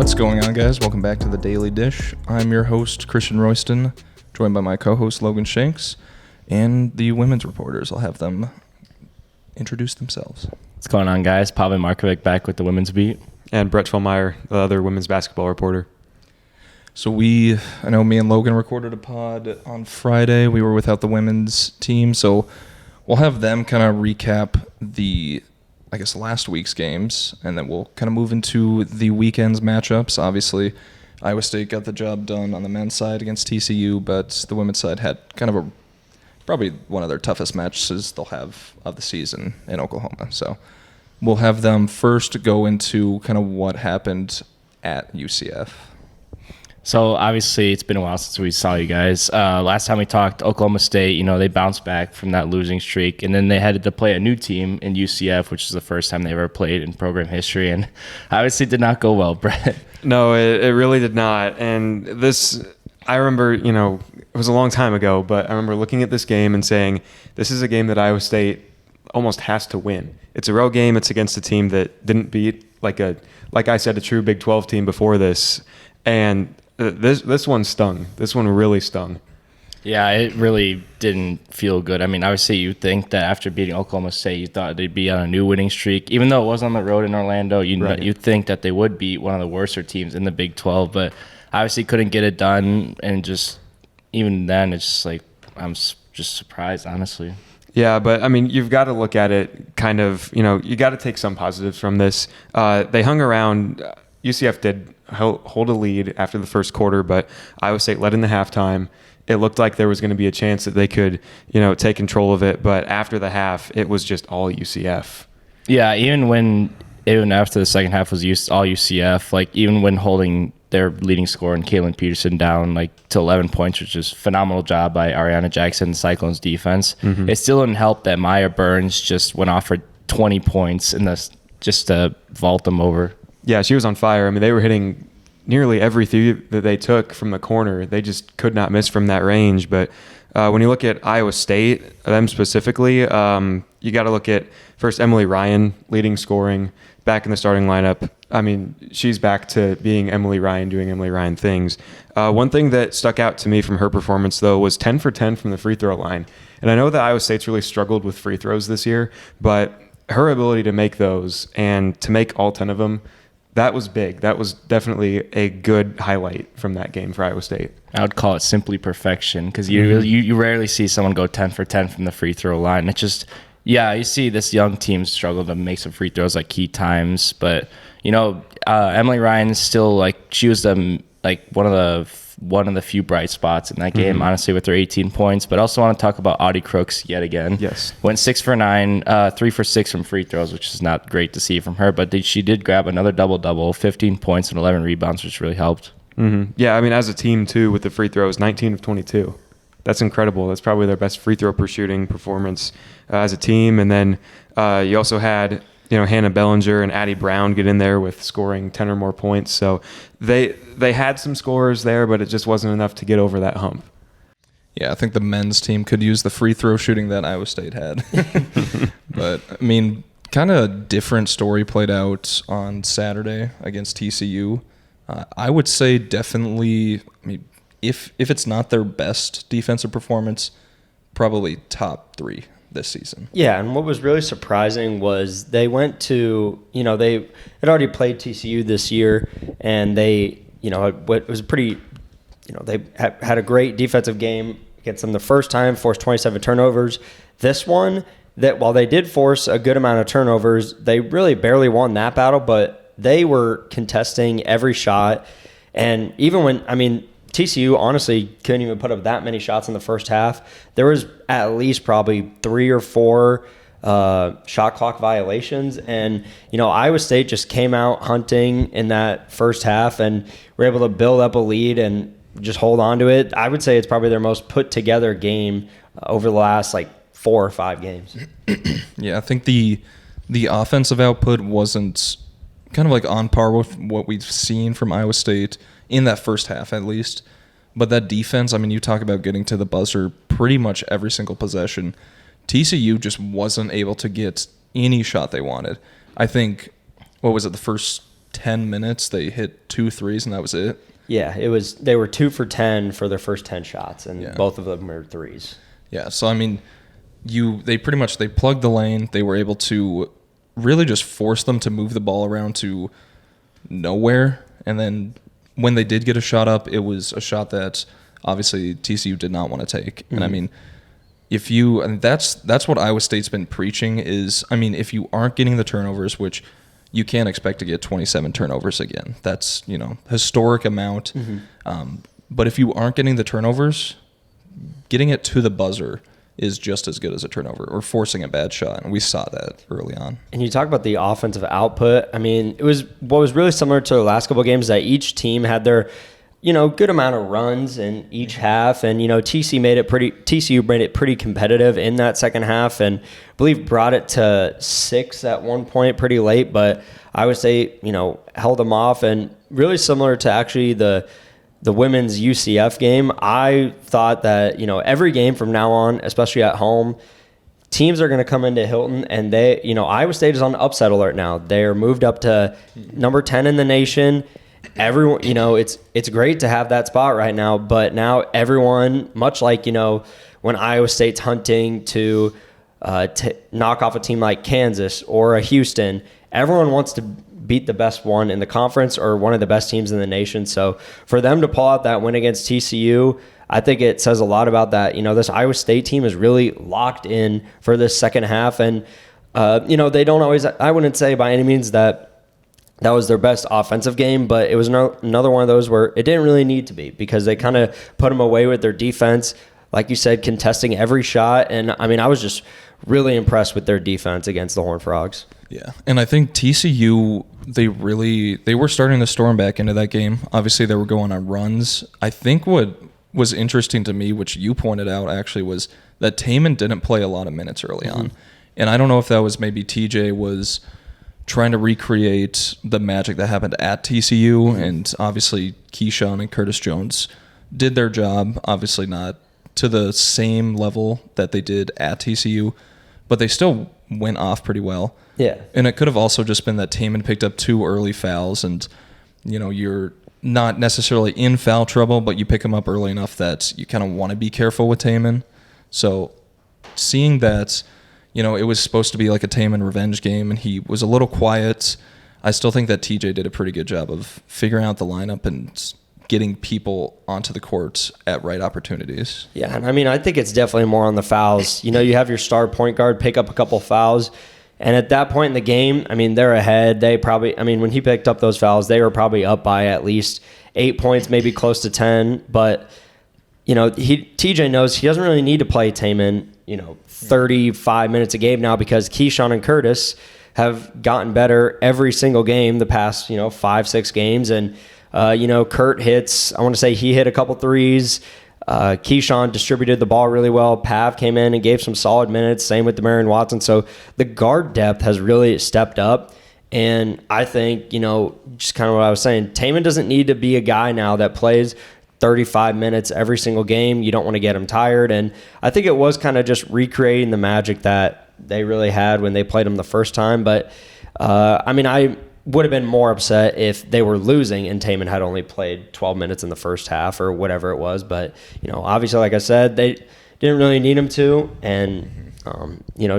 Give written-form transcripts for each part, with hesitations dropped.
What's going on, guys? Welcome back to the Daily Dish. I'm your host, Christian Royston, joined by my co-host, Logan Shanks, and the women's reporters. I'll have them introduce themselves. What's going on, guys? Pavel Markovic back with the women's beat. And Brett Philmeyer, the other women's basketball reporter. So I know me and Logan recorded a pod on Friday. We were without the women's team, so we'll have them kind of recap last week's games, and then we'll kind of move into the weekend's matchups. Obviously, Iowa State got the job done on the men's side against TCU, but the women's side had kind of probably one of their toughest matches they'll have of the season in Oklahoma. So we'll have them first go into kind of what happened at UCF. So obviously it's been a while since we saw you guys. Last time we talked, Oklahoma State, they bounced back from that losing streak, and then they had to play a new team in UCF, which is the first time they ever played in program history, and obviously did not go well, Brett. No, it really did not. And this, I remember, it was a long time ago, but I remember looking at this game and saying, this is a game that Iowa State almost has to win. It's a road game. It's against a team that didn't beat, like I said, a true Big 12 team before this. And this one stung. This one really stung. Yeah, it really didn't feel good. I mean, obviously you think that after beating Oklahoma State, you thought they'd be on a new winning streak. Even though it was on the road in Orlando, you think that they would beat one of the worser teams in the Big 12, but obviously couldn't get it done. And just even then, it's just like I'm just surprised, honestly. Yeah, but I mean, you've got to look at it kind of, you got to take some positives from this. They hung around. UCF did hold a lead after the first quarter, but Iowa State led in the halftime. It looked like there was going to be a chance that they could, take control of it. But after the half, it was just all UCF. Yeah, even after the second half was all UCF, like even when holding their leading scorer and Kalen Peterson down to 11 points, which is a phenomenal job by Ariana Jackson, the Cyclones defense. Mm-hmm. It still didn't help that Maya Burns just went off for 20 points just to vault them over. Yeah, she was on fire. I mean, they were hitting nearly every three that they took from the corner. They just could not miss from that range. But when you look at Iowa State, them specifically, you got to look at first Emily Ryan leading scoring back in the starting lineup. I mean, she's back to being Emily Ryan, doing Emily Ryan things. One thing that stuck out to me from her performance, though, was 10 for 10 from the free throw line. And I know that Iowa State's really struggled with free throws this year, but her ability to make those and to make all 10 of them, that was big. That was definitely a good highlight from that game for Iowa State. I would call it simply perfection because you rarely see someone go 10 for 10 from the free throw line. It's just, you see this young team struggle to make some free throws key times. But, Emily Ryan still, she was one of the few bright spots in that game, honestly, with her 18 points. But I also want to talk about Audie Crooks yet again. Yes. Went 6 for 9, 3 for 6 from free throws, which is not great to see from her. But she did grab another double-double, 15 points and 11 rebounds, which really helped. Mm-hmm. Yeah, I mean, as a team, too, with the free throws, 19 of 22. That's incredible. That's probably their best free throw per shooting performance as a team. And then you also had Hannah Bellinger and Addie Brown get in there with scoring 10 or more points. So they had some scorers there, but it just wasn't enough to get over that hump. Yeah, I think the men's team could use the free throw shooting that Iowa State had. But, I mean, kind of different story played out on Saturday against TCU. I would say definitely, if it's not their best defensive performance, probably top 3 this season. Yeah, and what was really surprising was they went to, they had already played TCU this year, and they, it was a pretty, they had a great defensive game against them the first time, forced 27 turnovers. This one, that while they did force a good amount of turnovers, they really barely won that battle, but they were contesting every shot. And even when, TCU honestly couldn't even put up that many shots in the first half. There was at least probably 3 or 4 shot clock violations. And, Iowa State just came out hunting in that first half and were able to build up a lead and just hold on to it. I would say it's probably their most put together game over the last 4 or 5 games. Yeah, I think the offensive output wasn't kind of on par with what we've seen from Iowa State in that first half at least. But that defense, you talk about getting to the buzzer pretty much every single possession. TCU just wasn't able to get any shot they wanted. I think, the first 10 minutes, they hit 2 threes, and that was it. Yeah, they were 2 for 10 for their first 10 shots, and both of them were threes. Yeah, so I mean, they plugged the lane. They were able to really just force them to move the ball around to nowhere, and then when they did get a shot up, it was a shot that obviously TCU did not want to take. And I mean, that's what Iowa State's been preaching is, I mean, if you aren't getting the turnovers, which you can't expect to get 27 turnovers again. That's, historic amount. But if you aren't getting the turnovers, getting it to the buzzer is just as good as a turnover or forcing a bad shot. And we saw that early on. And you talk about the offensive output. I mean, what was really similar to the last couple of games that each team had their, good amount of runs in each half. And, TCU made it pretty competitive in that second half, and I believe brought it to 6 at one point pretty late. But I would say, held them off, and really similar to actually the women's UCF game. I thought that, every game from now on, especially at home, teams are going to come into Hilton, and Iowa State is on upset alert now. They're moved up to number 10 in the nation. Everyone, it's great to have that spot right now, but now everyone, much like, when Iowa State's hunting to knock off a team like Kansas or a Houston, everyone wants to beat the best one in the conference or one of the best teams in the nation. So for them to pull out that win against TCU, I think it says a lot about that. This Iowa State team is really locked in for this second half. And, they don't always, I wouldn't say by any means that was their best offensive game, but it was another one of those where it didn't really need to be, because they kind of put them away with their defense, like you said, contesting every shot. And I mean, I was just really impressed with their defense against the Horned Frogs. Yeah, and I think TCU, they were starting to storm back into that game. Obviously, they were going on runs. I think what was interesting to me, which you pointed out actually, was that Taman didn't play a lot of minutes early on. And I don't know if that was maybe TJ was trying to recreate the magic that happened at TCU, and obviously Keyshawn and Curtis Jones did their job, obviously not to the same level that they did at TCU, but they still went off pretty well. Yeah. And it could have also just been that Taman picked up 2 early fouls, and you're not necessarily in foul trouble, but you pick them up early enough that you kind of want to be careful with Taman. So seeing that, it was supposed to be like a Taman revenge game, and he was a little quiet. I still think that TJ did a pretty good job of figuring out the lineup and getting people onto the court at right opportunities. Yeah, and I mean, I think it's definitely more on the fouls. You have your star point guard pick up a couple fouls, and at that point in the game, I mean, they're ahead. When he picked up those fouls, they were probably up by at least 8 points, maybe close to 10. But, TJ knows he doesn't really need to play Taman, 35 minutes a game now, because Keyshawn and Curtis have gotten better every single game the past, 5-6 games. And, Kurt hits, I want to say he hit a couple threes. Keyshawn distributed the ball really well. Pav came in and gave some solid minutes. Same with Demarion Watson. So the guard depth has really stepped up. And I think, just kind of what I was saying, Taman doesn't need to be a guy now that plays 35 minutes every single game. You don't want to get him tired. And I think it was kind of just recreating the magic that they really had when they played him the first time. But, I would have been more upset if they were losing and Taman had only played 12 minutes in the first half or whatever it was. But, obviously, like I said, they didn't really need him to. And,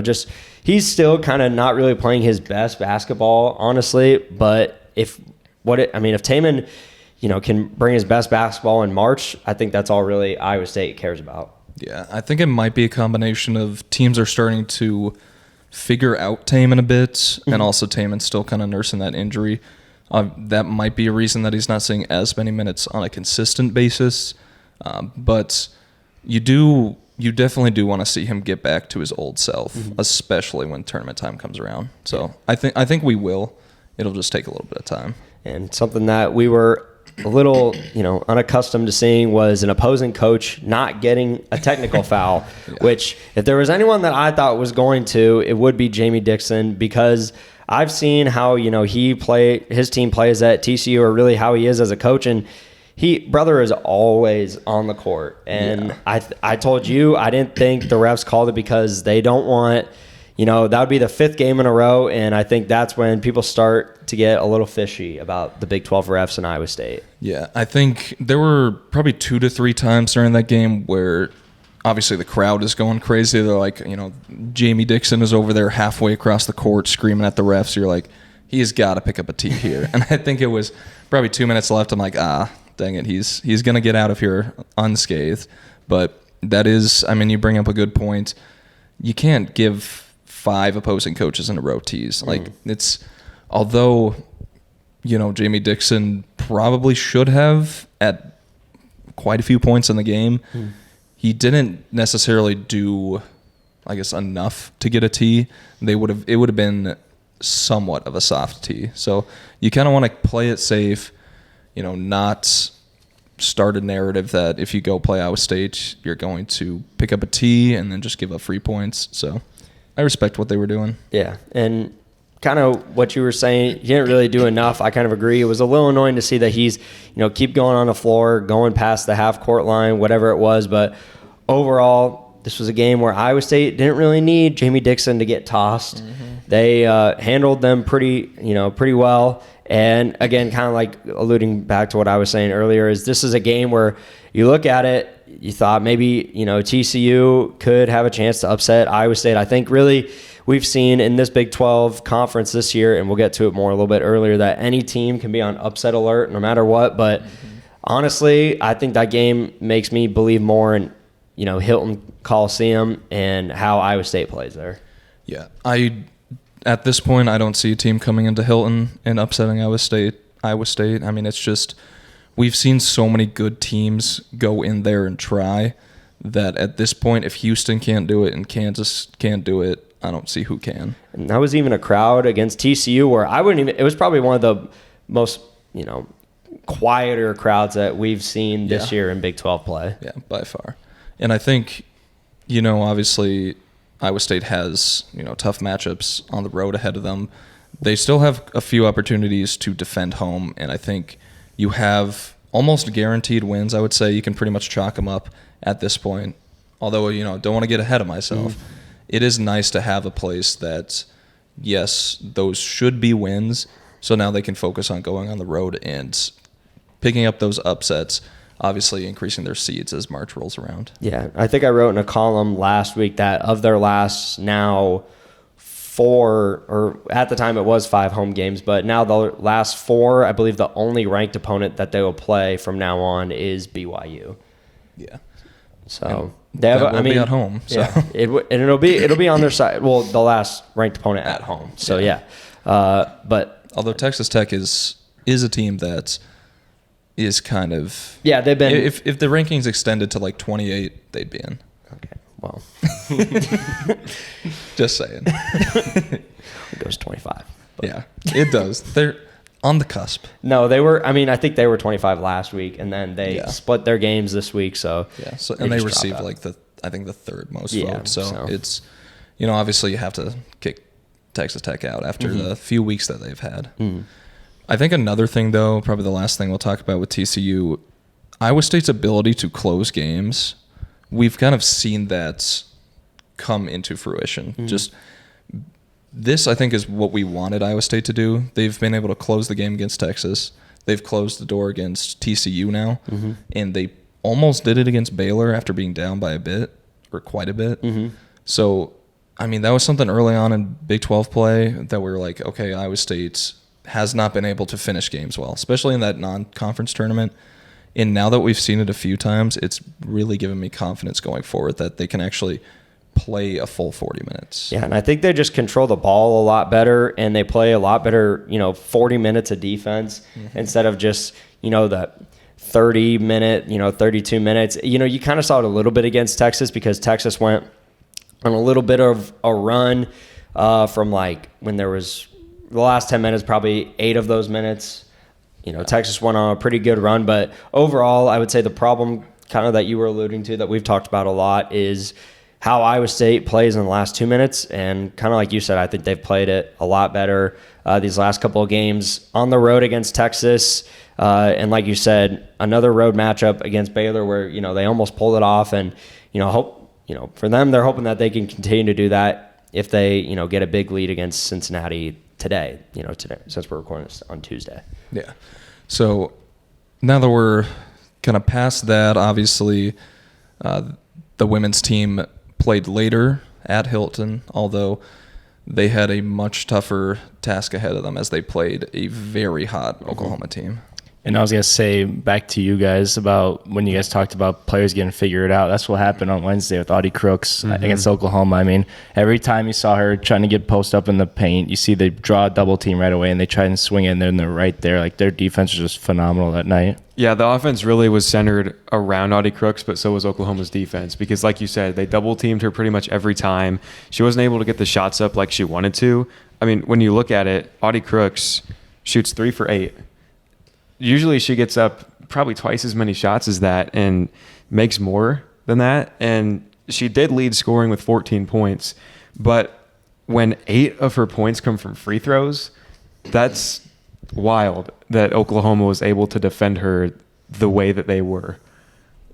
just he's still kind of not really playing his best basketball, honestly. But if Taman, can bring his best basketball in March, I think that's all really Iowa State cares about. Yeah, I think it might be a combination of teams are starting to figure out Taman a bit, and also Taman's still kind of nursing that injury. That might be a reason that he's not seeing as many minutes on a consistent basis. But you definitely do want to see him get back to his old self, especially when tournament time comes around. So I think we will. It'll just take a little bit of time. And something that we were a little, unaccustomed to seeing was an opposing coach not getting a technical foul, which if there was anyone that I thought was going to, it would be Jamie Dixon, because I've seen how, his team plays at TCU, or really how he is as a coach. And brother is always on the court. And I told you, I didn't think the refs called it because they don't want, that would be the 5th game in a row, and I think that's when people start to get a little fishy about the Big 12 refs in Iowa State. Yeah, I think there were probably 2 to 3 times during that game where obviously the crowd is going crazy. They're like, Jamie Dixon is over there halfway across the court screaming at the refs. You're like, he's got to pick up a tee here. And I think it was probably 2 minutes left. I'm like, dang it, he's going to get out of here unscathed. But that is, you bring up a good point. You can't give 5 opposing coaches in a row tees. Like, it's, although, Jamie Dixon probably should have at quite a few points in the game, he didn't necessarily do, I guess, enough to get a tee. It would have been somewhat of a soft tee. So you kind of want to play it safe, not start a narrative that if you go play Iowa State, you're going to pick up a tee and then just give up free points. So I respect what they were doing. Yeah, and kind of what you were saying, he didn't really do enough. I kind of agree. It was a little annoying to see that he's, keep going on the floor, going past the half-court line, whatever it was. But overall, this was a game where Iowa State didn't really need Jamie Dixon to get tossed. They handled them pretty well. And again, kind of like alluding back to what I was saying earlier, is this is a game where you look at it, you thought maybe, TCU could have a chance to upset Iowa State. I think really we've seen in this Big 12 conference this year, and we'll get to it more a little bit earlier, that any team can be on upset alert no matter what. But honestly, I think that game makes me believe more in, Hilton Coliseum and how Iowa State plays there. Yeah, at this point, I don't see a team coming into Hilton and upsetting Iowa State. It's just, we've seen so many good teams go in there and try that at this point, if Houston can't do it and Kansas can't do it, I don't see who can. And that was even a crowd against TCU where it was probably one of the most, quieter crowds that we've seen this year in Big 12 play. Yeah, by far. And I think, obviously Iowa State has, tough matchups on the road ahead of them. They still have a few opportunities to defend home, and I think you have almost guaranteed wins. I would say you can pretty much chalk them up at this point. Although, don't want to get ahead of myself. It is nice to have a place that, yes, those should be wins, so now they can focus on going on the road and picking up those upsets, obviously increasing their seeds as March rolls around. Yeah, I think I wrote in a column last week that of their last now 4, or at the time it was 5 home games, but now the last 4, I believe the only ranked opponent that they will play from now on is BYU. Yeah. So they have, be at home. So. Yeah, it'll be on their side. Well, the last ranked opponent at home. So but although Texas Tech is a team that is kind of they've been, if the rankings extended to like 28, they'd be in. Okay, well, just saying. It goes 25. But. Yeah, it does. They're on the cusp. No, they were. I think they were 25 last week, and then they split their games this week. So and they received like the 3rd most votes. So it's obviously you have to kick Texas Tech out after the few weeks that they've had. I think another thing, though, probably the last thing we'll talk about with TCU, Iowa State's ability to close games, we've kind of seen that come into fruition. Just this, I think, is what we wanted Iowa State to do. They've been able to close the game against Texas. They've closed the door against TCU now, and they almost did it against Baylor after being down by a bit, or quite a bit. So, that was something early on in Big 12 play that we were like, okay, Iowa State has not been able to finish games well, especially in that non-conference tournament. And now that we've seen it a few times, it's really given me confidence going forward that they can actually play a full 40 minutes. Yeah, and I think they just control the ball a lot better, and they play a lot better, 40 minutes of defense instead of just, the 30-minute, 32 minutes. You kind of saw it a little bit against Texas because Texas went on a little bit of a run from like when there was the last 10 minutes, probably 8 of those minutes. Texas went on a pretty good run, but overall, I would say the problem kind of that you were alluding to that we've talked about a lot is how Iowa State plays in the last 2 minutes. And kind of like you said, I think they've played it a lot better these last couple of games on the road against Texas. And like you said, another road matchup against Baylor where, they almost pulled it off. And, for them, they're hoping that they can continue to do that if they, get a big lead against Cincinnati today, since we're recording this on Tuesday. Yeah. So now that we're kind of past that, obviously the women's team played later at Hilton, although they had a much tougher task ahead of them as they played a very hot Oklahoma team. And I was going to say back to you guys about when you guys talked about players getting figured out. That's what happened on Wednesday with Audie Crooks against Oklahoma. I mean, every time you saw her trying to get post up in the paint, you see they draw a double team right away and they try and swing it and they're right there. Like, their defense was just phenomenal that night. Yeah, the offense really was centered around Audie Crooks, but so was Oklahoma's defense because, like you said, they double-teamed her pretty much every time. She wasn't able to get the shots up like she wanted to. I mean, when you look at it, Audie Crooks shoots 3 for 8. Usually she gets up probably twice as many shots as that and makes more than that. And she did lead scoring with 14 points. But when 8 of her points come from free throws, that's wild that Oklahoma was able to defend her the way that they were.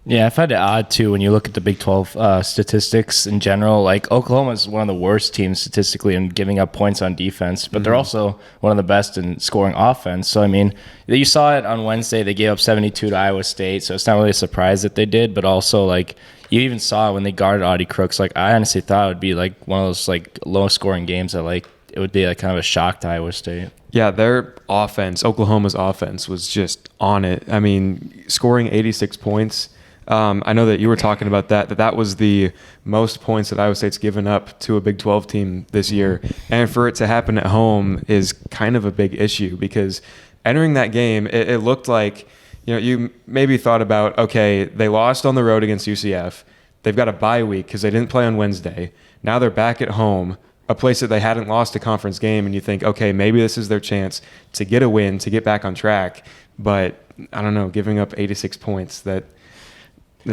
Yeah, I find it odd, too, when you look at the Big 12 statistics in general. Like, Oklahoma is one of the worst teams statistically in giving up points on defense, but they're also one of the best in scoring offense. So, I mean, you saw it on Wednesday. They gave up 72 to Iowa State, so it's not really a surprise that they did, but also, like, you even saw it when they guarded Audie Crooks. Like, I honestly thought it would be, like, one of those, like, low-scoring games that, like, it would be, like, kind of a shock to Iowa State. Yeah, their offense, Oklahoma's offense, was just on it. I mean, scoring 86 points. I know that you were talking about that was the most points that Iowa State's given up to a Big 12 team this year. And for it to happen at home is kind of a big issue because entering that game, it looked like, you maybe thought about, okay, they lost on the road against UCF. They've got a bye week because they didn't play on Wednesday. Now they're back at home, a place that they hadn't lost a conference game. And you think, okay, maybe this is their chance to get a win, to get back on track. But I don't know, giving up 86 points, that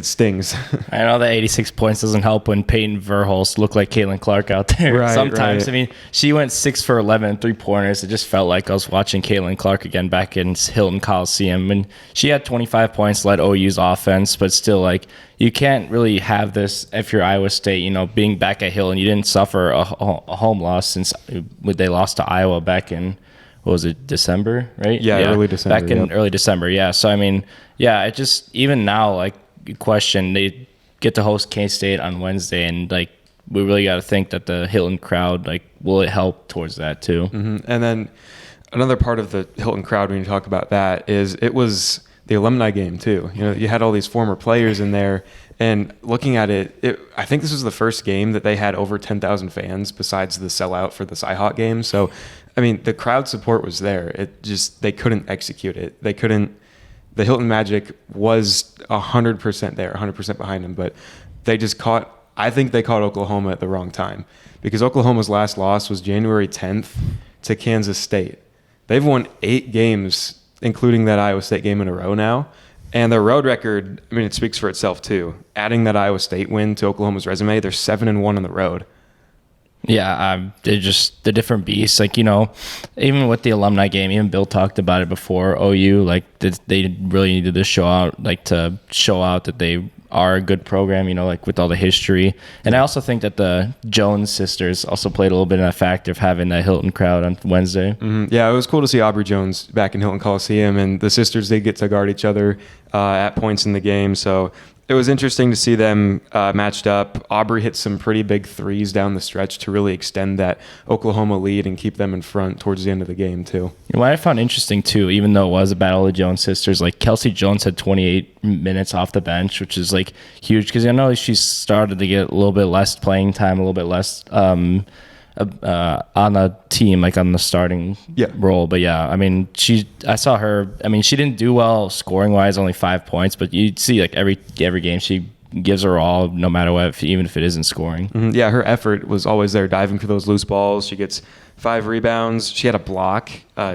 stings. I know that 86 points doesn't help when Peyton Verhulst looked like Caitlin Clark out there. Right, Sometimes, right. I mean, she went 6 for 11 3-pointers. It just felt like I was watching Caitlin Clark again back in Hilton Coliseum. And she had 25 points, led OU's offense, but still, like, you can't really have this if you're Iowa State, being back at Hilton. You didn't suffer a home loss since they lost to Iowa back in, what was it, December, right? Yeah, early December. Back in early December, yeah. So, I mean, yeah, it just, even now, like, question, they get to host K-State on Wednesday, and like, we really got to think that the Hilton crowd, like, will it help towards that too? And then another part of the Hilton crowd when you talk about that is it was the alumni game too. You had all these former players in there, and looking at it, I think this was the first game that they had over 10,000 fans besides the sellout for the Cyhawk game. So, I mean, the crowd support was there. It just, they couldn't execute it. They couldn't. The Hilton Magic was 100% there, 100% behind them, but they just I think they caught Oklahoma at the wrong time because Oklahoma's last loss was January 10th to Kansas State. They've won 8 games, including that Iowa State game in a row now, and their road record, I mean, it speaks for itself too. Adding that Iowa State win to Oklahoma's resume, they're 7-1 on the road. Yeah, they're just the different beasts. Like, even with the alumni game, even Bill talked about it before. OU, like, they really needed to show out that they are a good program, like with all the history. And I also think that the Jones sisters also played a little bit in that factor of having that Hilton crowd on Wednesday. Mm-hmm. Yeah, it was cool to see Aubrey Jones back in Hilton Coliseum, and the sisters did get to guard each other at points in the game. So it was interesting to see them matched up. Aubrey hit some pretty big threes down the stretch to really extend that Oklahoma lead and keep them in front towards the end of the game, too. What I found interesting, too, even though it was a battle of the Jones sisters, like, Kelsey Jones had 28 minutes off the bench, which is, like, huge because I know she's started to get a little bit less playing time, a little bit less on a team, like on the starting role. But yeah, I mean, I saw her, I mean, she didn't do well scoring wise, only 5 points, but you see, like, every game she gives her all, no matter what, even if it isn't scoring. Mm-hmm. Yeah, her effort was always there, diving for those loose balls. She gets 5 rebounds. She had a block.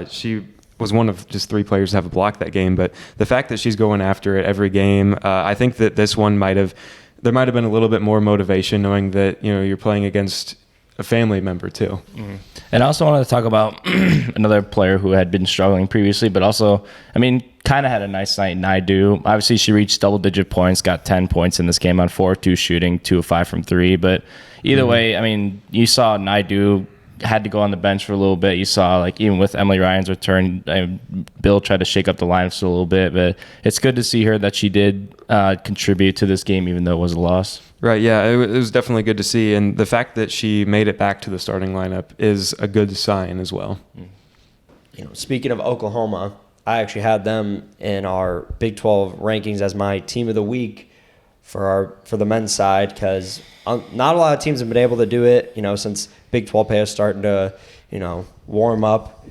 She was one of just 3 players to have a block that game, but the fact that she's going after it every game, I think that this one there might have been a little bit more motivation knowing that, you're playing against a family member too. And I also wanted to talk about another player who had been struggling previously, but also, I mean, kind of had a nice night. Naidu, obviously, she reached double-digit points, got 10 points in this game on 4-2 shooting, 2 of 5 from 3. But either way, I mean, you saw Naidu had to go on the bench for a little bit. You saw, like, even with Emily Ryan's return, Bill tried to shake up the lineups a little bit. But it's good to see her that she did contribute to this game, even though it was a loss. Right, yeah, it was definitely good to see. And the fact that she made it back to the starting lineup is a good sign as well. You know, speaking of Oklahoma, I actually had them in our Big 12 rankings as my team of the week for the men's side, because not a lot of teams have been able to do it, you know, since Big 12 play is starting to, you know, warm up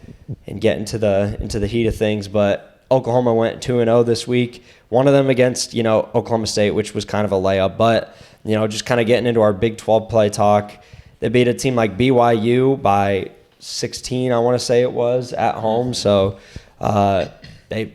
and get into the heat of things. But Oklahoma went 2-0 this week. One of them against, you know, Oklahoma State, which was kind of a layup. But, you know, just kind of getting into our Big 12 play talk, they beat a team like BYU by 16, I want to say it was, at home. So they've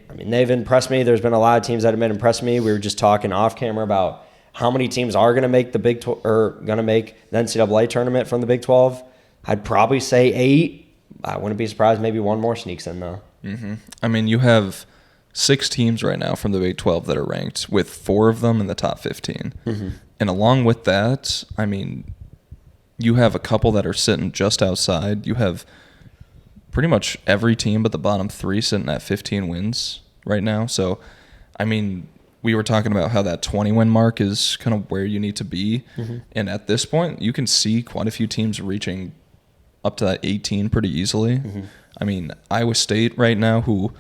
impressed me. There's been a lot of teams that have been impressed me. We were just talking off camera about how many teams are going to make the Big 12 or going to make the NCAA tournament from the Big 12. I'd probably say 8. I wouldn't be surprised maybe one more sneaks in though. Mm-hmm. I mean, you have 6 teams right now from the Big 12 that are ranked, with 4 of them in the top 15. Mm-hmm. And along with that, I mean, you have a couple that are sitting just outside. You have pretty much every team but the bottom 3 sitting at 15 wins right now. So, I mean, we were talking about how that 20-win mark is kind of where you need to be. Mm-hmm. And at this point, you can see quite a few teams reaching up to that 18 pretty easily. Mm-hmm. I mean, Iowa State right now, who,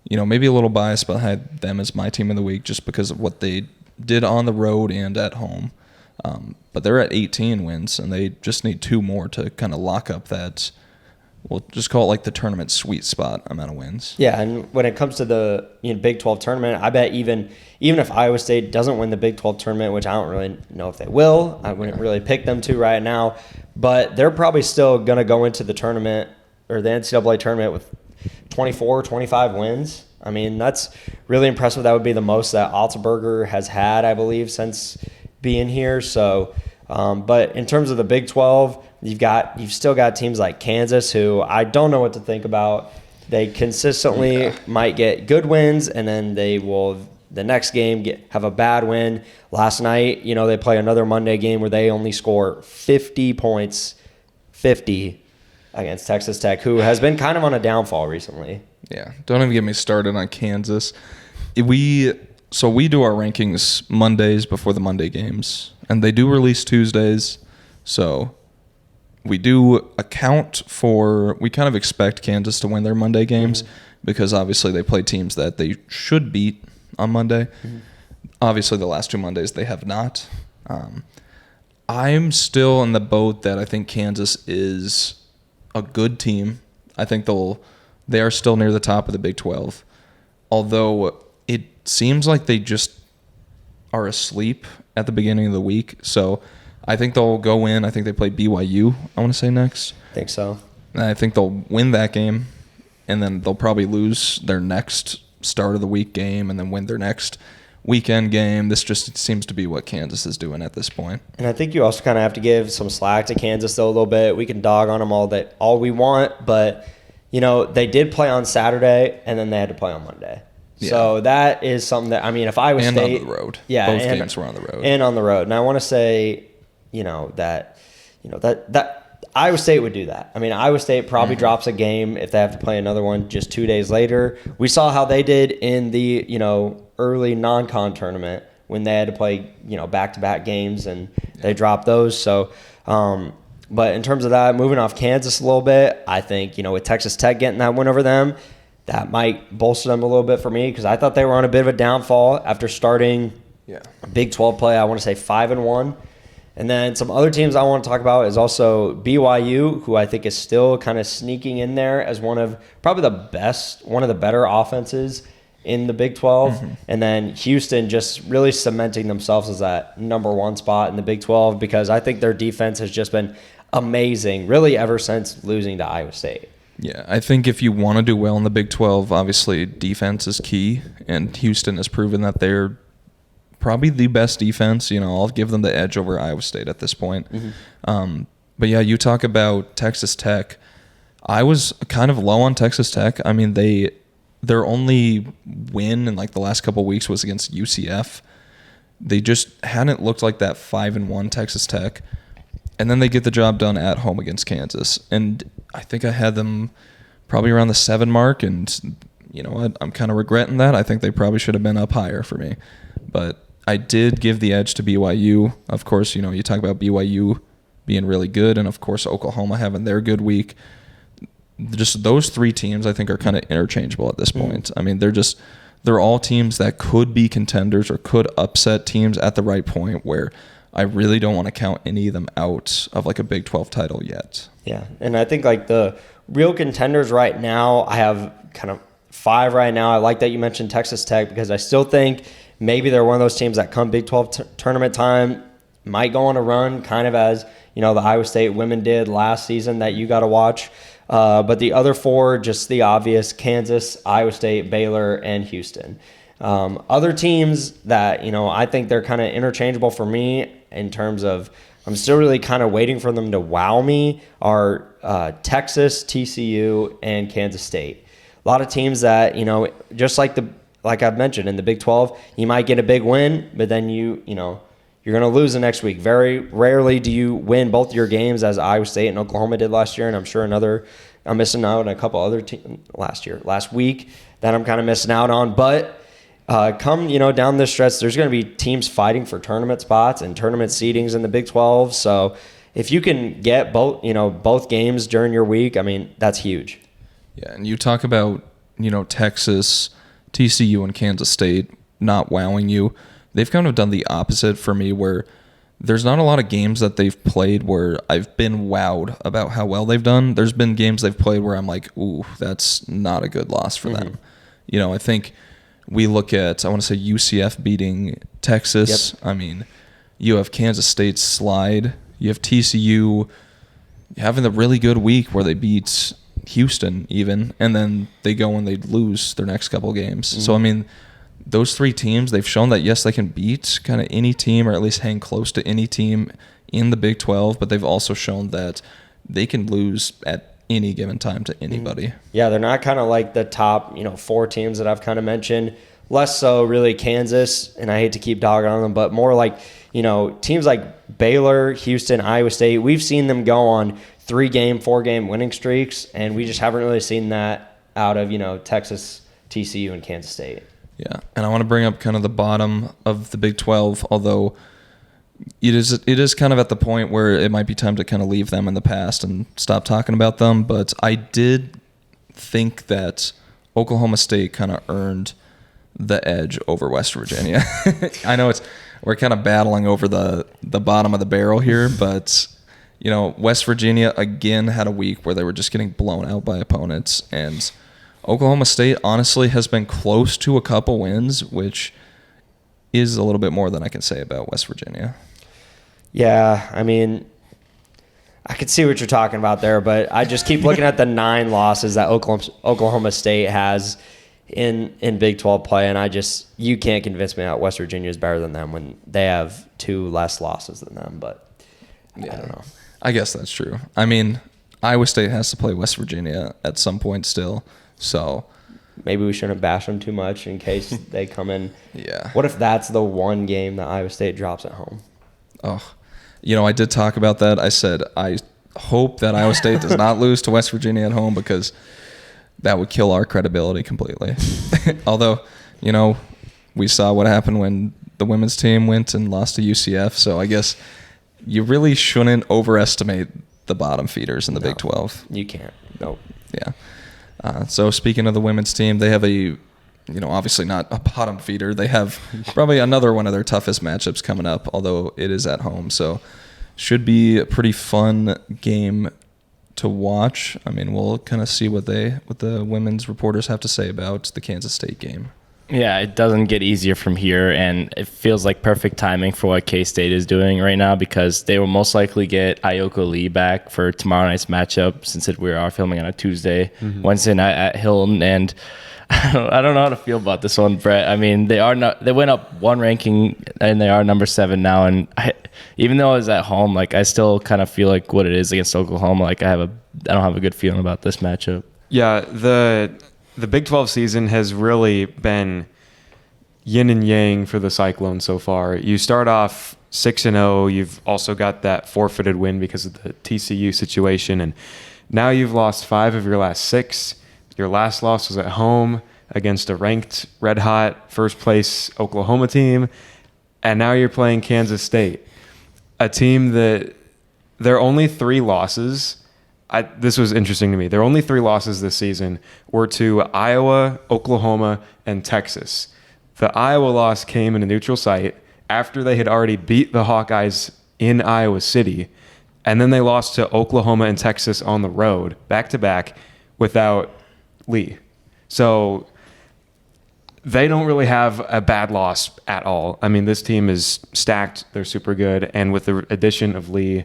you know, maybe a little biased, but I had them as my team of the week just because of what they did on the road and at home. But they're at 18 wins, and they just need 2 more to kind of lock up that, we'll just call it like the tournament sweet spot amount of wins. Yeah, and when it comes to the Big 12 tournament, I bet even if Iowa State doesn't win the Big 12 tournament, which I don't really know if they will, I wouldn't really pick them to right now, but they're probably still going to go into the tournament or the NCAA tournament with 24, 25 wins. I mean, that's really impressive. That would be the most that Altenberger has had, I believe, since being here. So, but in terms of the Big 12, you've still got teams like Kansas, who I don't know what to think about. They consistently might get good wins, and then they will the next game have a bad win. Last night, you know, they play another Monday game where they only score 50 points, 50 against Texas Tech, who has been kind of on a downfall recently. Yeah, don't even get me started on Kansas. We do our rankings Mondays before the Monday games, and they do release Tuesdays. So we do account for, we kind of expect Kansas to win their Monday games because obviously they play teams that they should beat on Monday. Mm-hmm. Obviously the last 2 Mondays they have not. I'm still in the boat that I think Kansas is a good team. I think they are still near the top of the Big 12. Although it seems like they just are asleep at the beginning of the week. So I think they'll go in. I think they play BYU, I want to say, next. I think so. And I think they'll win that game, and then they'll probably lose their next start of the week game and then win their next weekend game. This just seems to be what Kansas is doing at this point. And I think you also kind of have to give some slack to Kansas, though, a little bit. We can dog on them all we want, but, you know, they did play on Saturday, and then they had to play on Monday. Yeah. So that is something that, I mean, if Iowa State... And on the road. Yeah. Both games were on the road. And on the road. And I want to say, that Iowa State would do that. I mean, Iowa State probably drops a game if they have to play another one just 2 days later. We saw how they did in the, early non-con tournament when they had to play, back-to-back games, and they dropped those. So, but in terms of that, moving off Kansas a little bit, I think, with Texas Tech getting that win over them, that might bolster them a little bit for me, because I thought they were on a bit of a downfall after starting Big 12 play. I want to say 5-1. And then some other teams I want to talk about is also BYU, who I think is still kind of sneaking in there as one of probably one of the better offenses in the Big 12. Mm-hmm. And then Houston just really cementing themselves as that number 1 spot in the Big 12, because I think their defense has just been amazing, really, ever since losing to Iowa State. Yeah, I think if you want to do well in the Big 12, obviously defense is key, and Houston has proven that they're probably the best defense. I'll give them the edge over Iowa State at this point. Mm-hmm. But yeah, you talk about Texas Tech. I was kind of low on Texas Tech. I mean, they their only win in like the last couple of weeks was against UCF. They just hadn't looked like that 5-1 Texas Tech. And then they get the job done at home against Kansas. And I think I had them probably around the 7 mark. And you know what? I'm kind of regretting that. I think they probably should have been up higher for me. But I did give the edge to BYU. Of course, you know, you talk about BYU being really good. And, of course, Oklahoma having their good week. Just those 3 teams, I think, are kind of interchangeable at this point. I mean, they're all teams that could be contenders or could upset teams at the right point where I really don't want to count any of them out of like a Big 12 title yet. Yeah, and I think like the real contenders right now, I have kind of 5 right now. I like that you mentioned Texas Tech because I still think maybe they're one of those teams that come Big 12 tournament time might go on a run, kind of as, you know, the Iowa State women did last season that you got to watch. But the other 4, just the obvious, Kansas, Iowa State, Baylor, and Houston. Other teams that, you know, I think they're kind of interchangeable for me in terms of I'm still really kind of waiting for them to wow me are Texas, TCU, and Kansas State. A lot of teams that, you know, just like I've mentioned in the Big 12, you might get a big win, but then you're going to lose the next week. Very rarely do you win both your games as Iowa State and Oklahoma did last year, and I'm sure I'm missing out on a couple other teams last week that I'm kind of missing out on. But come, you know, down this stretch, there's going to be teams fighting for tournament spots and tournament seedings in the Big 12. So if you can get both games during your week, I mean, that's huge. Yeah, and you talk about, you know, Texas, TCU, and Kansas State not wowing you. They've kind of done the opposite for me where there's not a lot of games that they've played where I've been wowed about how well they've done. There's been games they've played where I'm like, ooh, that's not a good loss for them. You know, I think we look at, I want to say UCF beating Texas. Yep. I mean, you have Kansas State slide. You have TCU having the really good week where they beat Houston even, and then they go and they lose their next couple games. So, I mean, those 3 teams, they've shown that, yes, they can beat kind of any team or at least hang close to any team in the Big 12, but they've also shown that they can lose at any given time to anybody. Yeah, they're not kind of like the top, 4 teams that I've kind of mentioned. Less so really Kansas, and I hate to keep dogging on them, but more like, teams like Baylor, Houston, Iowa State. We've seen them go on 3-game, 4-game winning streaks, and we just haven't really seen that out of, Texas, TCU, and Kansas State. Yeah, and I want to bring up kind of the bottom of the Big 12, although it is kind of at the point where it might be time to kind of leave them in the past and stop talking about them. But I did think that Oklahoma State kind of earned the edge over West Virginia. I know we're kind of battling over the bottom of the barrel here, but West Virginia again had a week where they were just getting blown out by opponents, and Oklahoma State honestly has been close to a couple wins, which is a little bit more than I can say about West Virginia. Yeah, I mean, I could see what you're talking about there, but I just keep looking at the 9 losses that Oklahoma State has in Big 12 play, and you can't convince me that West Virginia is better than them when they have 2 less losses than them, but yeah, I don't know. I guess that's true. I mean, Iowa State has to play West Virginia at some point still, so maybe we shouldn't bash them too much in case they come in. Yeah. What if that's the one game that Iowa State drops at home? Oh, I did talk about that. I said I hope that Iowa State does not lose to West Virginia at home because that would kill our credibility completely. Although, we saw what happened when the women's team went and lost to UCF, so I guess you really shouldn't overestimate the bottom feeders in the Big 12. You can't. Nope. Yeah. So speaking of the women's team, they have obviously not a bottom feeder. They have probably another one of their toughest matchups coming up, although it is at home. So should be a pretty fun game to watch. I mean, we'll kind of see what the women's reporters have to say about the Kansas State game. Yeah, it doesn't get easier from here, and it feels like perfect timing for what K-State is doing right now because they will most likely get Ayoko Lee back for tomorrow night's matchup since we are filming on a Tuesday, Wednesday night at Hilton, and I don't know how to feel about this one, Brett. I mean, they went up 1 ranking, and they are number 7 now, and even though I was at home, like I still kind of feel like what it is against Oklahoma, like I don't have a good feeling about this matchup. Yeah, the Big 12 season has really been yin and yang for the Cyclones so far. You start off 6-0. You've also got that forfeited win because of the TCU situation, and now you've lost 5 of your last 6. Your last loss was at home against a ranked red-hot first-place Oklahoma team, and now you're playing Kansas State, a team that their only 3 losses. This was interesting to me. Their only 3 losses this season were to Iowa, Oklahoma, and Texas. The Iowa loss came in a neutral site after they had already beat the Hawkeyes in Iowa City, and then they lost to Oklahoma and Texas on the road, back-to-back, without Lee. So they don't really have a bad loss at all. I mean, this team is stacked. They're super good, and with the addition of Lee,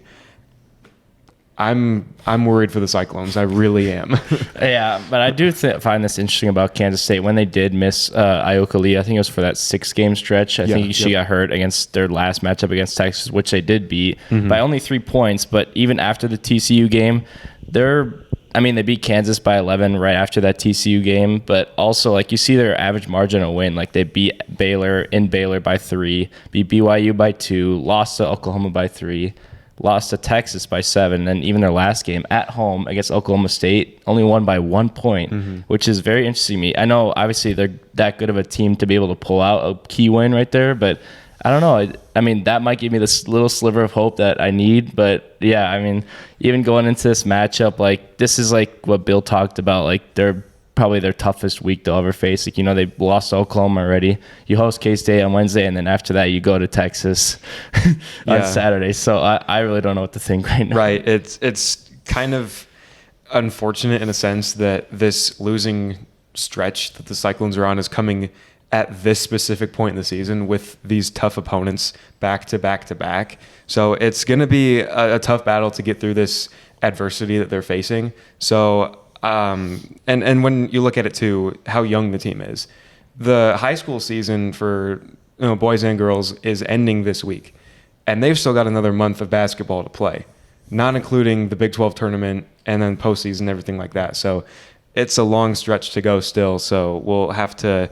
I'm worried for the Cyclones. I really am. Yeah, but I do find this interesting about Kansas State. When they did miss Ioka Lee, I think it was for that 6-game stretch. I think she got hurt against their last matchup against Texas, which they did beat by only 3 points. But even after the TCU game, they beat Kansas by 11 right after that TCU game. But also, like, you see their average margin of win. Like, they beat Baylor by 3, beat BYU by 2, lost to Oklahoma by 3. Lost to Texas by 7, and even their last game at home against Oklahoma State only won by 1 point, which is very interesting to me. I know, obviously, they're that good of a team to be able to pull out a key win right there, but I don't know. I mean, that might give me this little sliver of hope that I need, but yeah, I mean, even going into this matchup, like, this is like what Bill talked about, like, they're probably their toughest week they'll ever face. Like, they lost to Oklahoma already. You host K-State on Wednesday, and then after that you go to Texas on Saturday. So I really don't know what to think right now. Right. It's kind of unfortunate in a sense that this losing stretch that the Cyclones are on is coming at this specific point in the season with these tough opponents back to back to back. So it's going to be a tough battle to get through this adversity that they're facing. So and when you look at it too, how young the team is, the high school season for boys and girls is ending this week, and they've still got another month of basketball to play, not including the Big 12 tournament and then postseason and everything like that. So it's a long stretch to go still. So we'll have to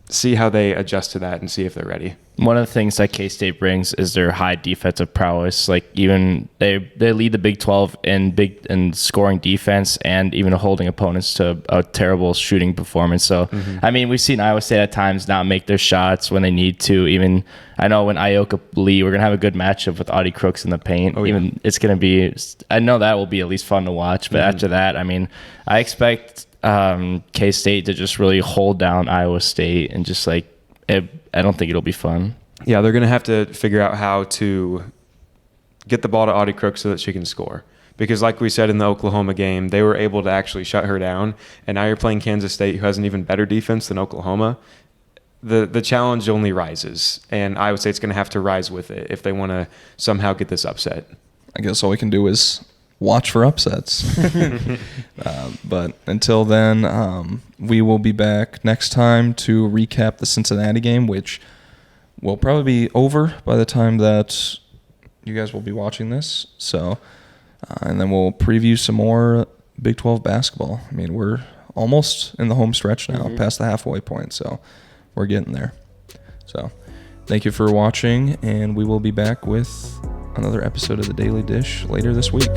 see how they adjust to that and see if they're ready. One of the things that K-State brings is their high defensive prowess. Like, even they lead the Big 12 in scoring defense and even holding opponents to a terrible shooting performance. So, I mean, we've seen Iowa State at times not make their shots when they need to. Even I know when Ioka Lee, we're going to have a good matchup with Audie Crooks in the paint. Oh, yeah. Even it's going to be, I know that will be at least fun to watch. But after that, I mean, I expect K-State to just really hold down Iowa State and just like, I don't think it'll be fun. Yeah, they're going to have to figure out how to get the ball to Audie Crooks so that she can score. Because like we said in the Oklahoma game, they were able to actually shut her down. And now you're playing Kansas State, who has an even better defense than Oklahoma. The challenge only rises. And Iowa State's going to have to rise with it if they want to somehow get this upset. I guess all we can do is watch for upsets. But until then, we will be back next time to recap the Cincinnati game, which will probably be over by the time that you guys will be watching this. So, and then we'll preview some more Big 12 basketball. I mean, we're almost in the home stretch now, past the halfway point. So we're getting there. So thank you for watching, and we will be back with another episode of the Daily Dish later this week.